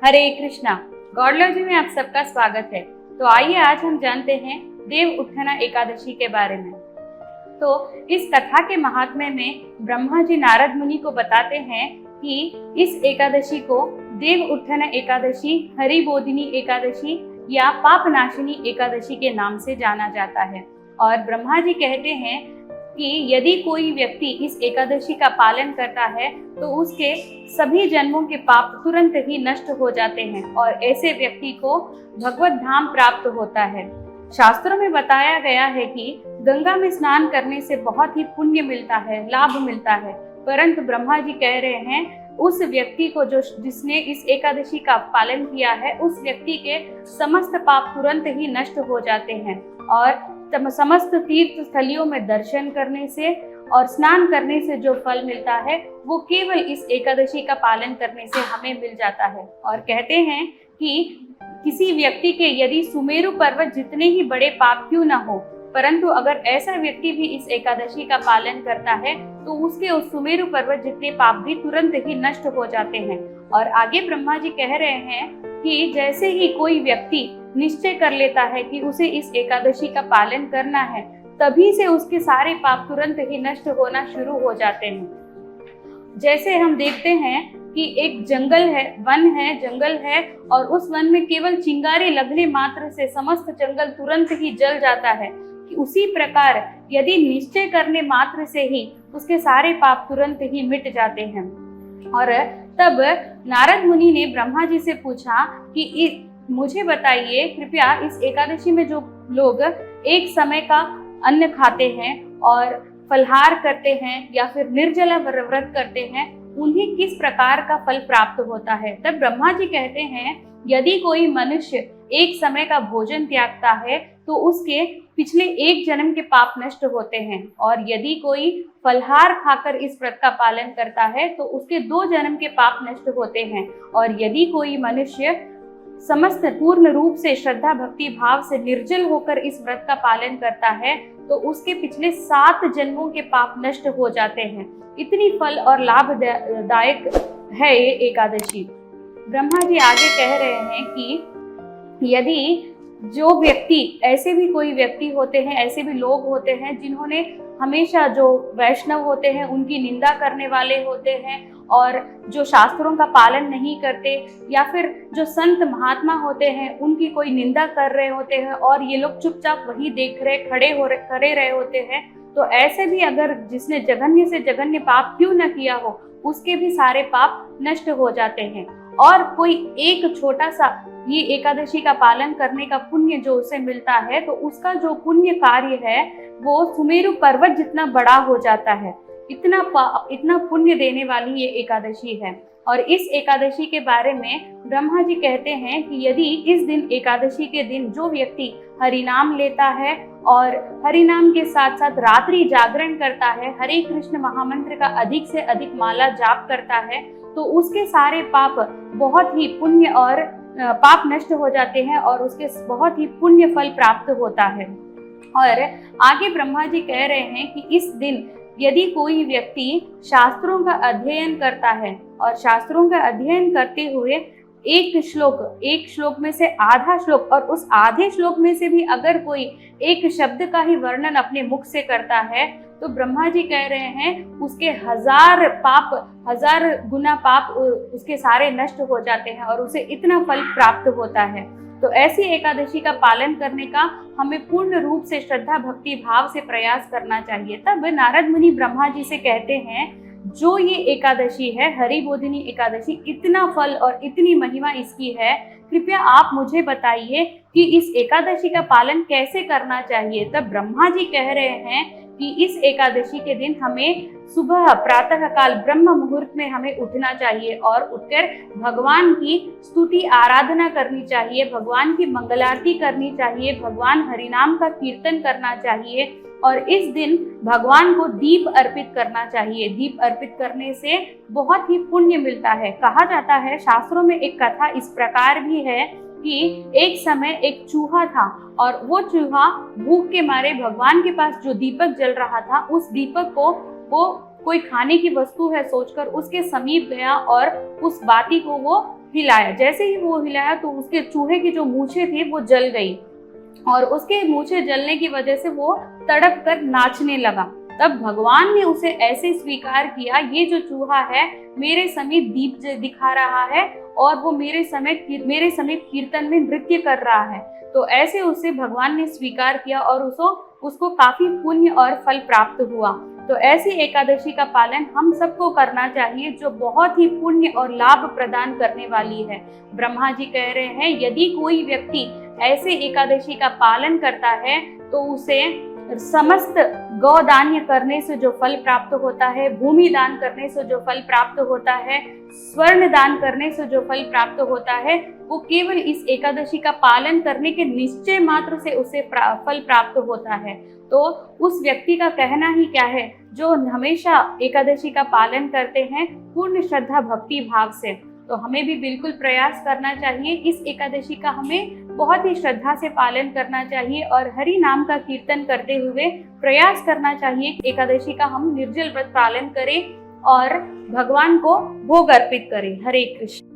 हरे कृष्णा। गॉडलॉजी में आप सबका स्वागत है। तो आइए आज हम जानते हैं देव उत्थाना एकादशी के बारे में। तो इस कथा के महात्म्य में ब्रह्मा जी नारद मुनि को बताते हैं कि इस एकादशी को देव उत्थाना एकादशी, हरि बोधिनी एकादशी या पाप नाशिनी एकादशी के नाम से जाना जाता है। और ब्रह्मा जी कहते हैं कि यदि कोई व्यक्ति इस एकादशी का पालन करता है तो उसके सभी जन्मों के पाप तुरंत ही नष्ट हो जाते हैं और ऐसे व्यक्ति को भगवत धाम प्राप्त होता है। शास्त्रों में बताया गया है कि गंगा में स्नान करने से बहुत ही पुण्य मिलता है, लाभ मिलता है, परंतु ब्रह्मा जी कह रहे हैं उस व्यक्ति को जिसने इस एकादशी का पालन किया है, उस व्यक्ति के समस्त पाप तुरंत ही नष्ट हो जाते हैं और समस्त तीर्थ स्थलियों में दर्शन करने से और स्नान करने से जो फल मिलता है वो केवल इस एकादशी का पालन करने से हमें मिल जाता है। और कहते हैं कि किसी व्यक्ति के यदि सुमेरु पर्वत जितने ही बड़े पाप क्यों न हो, परंतु अगर ऐसा व्यक्ति भी इस एकादशी का पालन करता है तो उसके उस सुमेरु पर्वत जितने पाप भी तुरंत ही नष्ट हो जाते हैं। और आगे ब्रह्मा जी कह रहे हैं कि जैसे ही कोई व्यक्ति निश्चय कर लेता है कि उसे इस एकादशी का पालन करना है, तभी से उसके सारे पाप तुरंत ही नष्ट होना शुरू हो जाते हैं। जैसे हम देखते हैं कि एक जंगल है, वन है, जंगल है और उस वन में केवल चिंगारी लगने मात्र से समस्त जंगल तुरंत ही जल जाता है, कि उसी प्रकार यदि निश्चय करने मात्र से ही उसके सारे पाप तुरंत ही मिट जाते हैं। और तब नारद मुनि ने ब्रह्मा जी से पूछा कि मुझे बताइए कृपया, इस एकादशी में जो लोग एक समय का अन्न खाते हैं और फलहार करते हैं या फिर निर्जला व्रत करते हैं, उन्हें किस प्रकार का फल प्राप्त होता है। तब ब्रह्मा जी कहते हैं यदि कोई मनुष्य एक समय का भोजन त्यागता है तो उसके पिछले एक जन्म के पाप नष्ट होते हैं, और यदि कोई फलहार खाकर इस व्रत का पालन करता है तो उसके 2 जन्म के पाप नष्ट होते हैं, और यदि कोई मनुष्य समस्त पूर्ण रूप से श्रद्धा भक्ति भाव से निर्जल होकर इस व्रत का पालन करता है तो उसके पिछले 7 जन्मों के पाप नष्ट हो जाते हैं। इतनी फल और लाभदायक है ये एकादशी। ब्रह्मा जी आगे कह रहे हैं कि यदि जो व्यक्ति, ऐसे भी कोई व्यक्ति होते हैं, ऐसे भी लोग होते हैं जिन्होंने हमेशा, जो वैष्णव होते हैं उनकी निंदा करने वाले होते हैं और जो शास्त्रों का पालन नहीं करते, या फिर जो संत महात्मा होते हैं उनकी कोई निंदा कर रहे होते हैं और ये लोग चुपचाप वही देख रहे, खड़े रहे होते हैं। तो ऐसे भी अगर जिसने जघन्य से जघन्य पाप क्यों न किया हो, उसके भी सारे पाप नष्ट हो जाते हैं। और कोई एक छोटा सा ये एकादशी का पालन करने का पुण्य जो उसे मिलता है, तो उसका जो पुण्य कार्य है वो सुमेरु पर्वत जितना बड़ा हो जाता है। इतना पुण्य देने वाली ये एकादशी है। और इस एकादशी के बारे में ब्रह्मा जी कहते हैं कि यदि इस दिन, एकादशी के दिन, जो व्यक्ति हरिनाम लेता है और हरिनाम के साथ साथ रात्रि जागरण करता है, हरे कृष्ण महामंत्र का अधिक से अधिक माला जाप करता है, तो उसके सारे पाप बहुत ही पुण्य और पाप नष्ट हो जाते हैं और उसके बहुत ही पुण्य फल प्राप्त होता है। और आगे ब्रह्मा जी कह रहे हैं कि इस दिन यदि कोई व्यक्ति शास्त्रों का अध्ययन करता है और शास्त्रों का अध्ययन करते हुए एक श्लोक में से आधा श्लोक, और उस आधे श्लोक में से भी अगर कोई एक शब्द का ही वर्णन अपने मुख से करता है, तो ब्रह्मा जी कह रहे हैं उसके 1000 गुना पाप उसके सारे नष्ट हो जाते हैं और उसे इतना फल प्राप्त होता है। तो ऐसी एकादशी का पालन करने का हमें पूर्ण रूप से श्रद्धा भक्ति भाव से प्रयास करना चाहिए। तब नारद मुनि ब्रह्मा जी से कहते हैं जो ये एकादशी है, हरि बोधिनी एकादशी, इतना फल और इतनी महिमा इसकी है, कृपया आप मुझे बताइए कि इस एकादशी का पालन कैसे करना चाहिए। तब ब्रह्मा जी कह रहे हैं कि इस एकादशी के दिन हमें सुबह प्रातः काल ब्रह्म मुहूर्त में हमें उठना चाहिए और उठकर भगवान की स्तुति आराधना करनी चाहिए, भगवान की मंगलारती करनी चाहिए, भगवान हरिनाम का कीर्तन करना चाहिए और इस दिन भगवान को दीप अर्पित करना चाहिए। दीप अर्पित करने से बहुत ही पुण्य मिलता है। कहा जाता है, शास्त्रों में एक कथा इस प्रकार भी है कि एक समय एक चूहा था और वो चूहा भूख के मारे भगवान के पास जो दीपक जल रहा था, उस दीपक को वो कोई खाने की वस्तु है सोचकर उसके समीप गया और उस बाती को वो हिलाया। जैसे ही वो हिलाया तो उसके चूहे की जो मूछें थी वो जल गई और उसके मूछें जलने की वजह से वो तड़प कर नाचने लगा। तब भगवान ने उसे ऐसे स्वीकार किया, ये जो चूहा है मेरे समीप दीप दिखा रहा है और वो मेरे समीप कीर्तन में नृत्य कर रहा है। तो ऐसे उसे भगवान ने स्वीकार किया और उसको काफी पुण्य और फल प्राप्त हुआ। तो ऐसी एकादशी का पालन हम सबको करना चाहिए, जो बहुत ही पुण्य और लाभ प्रदान करने वाली है। ब्रह्मा जी कह रहे हैं, यदि कोई व्यक्ति ऐसे एकादशी का पालन करता है तो उसे समस्त गौदान करने से जो फल प्राप्त होता है, भूमि दान करने से जो फल प्राप्त होता है, स्वर्ण दान करने से जो फल प्राप्त होता है, वो केवल इस एकादशी का पालन करने के निश्चय मात्र से उसे फल प्राप्त होता है। तो उस व्यक्ति का कहना ही क्या है जो हमेशा एकादशी का पालन करते हैं पूर्ण श्रद्धा भक्ति भाव से। तो हमें भी बिल्कुल प्रयास करना चाहिए, इस एकादशी का हमें बहुत ही श्रद्धा से पालन करना चाहिए और हरि नाम का कीर्तन करते हुए प्रयास करना चाहिए एकादशी का हम निर्जल व्रत पालन करें और भगवान को भोग अर्पित करें। हरे कृष्ण।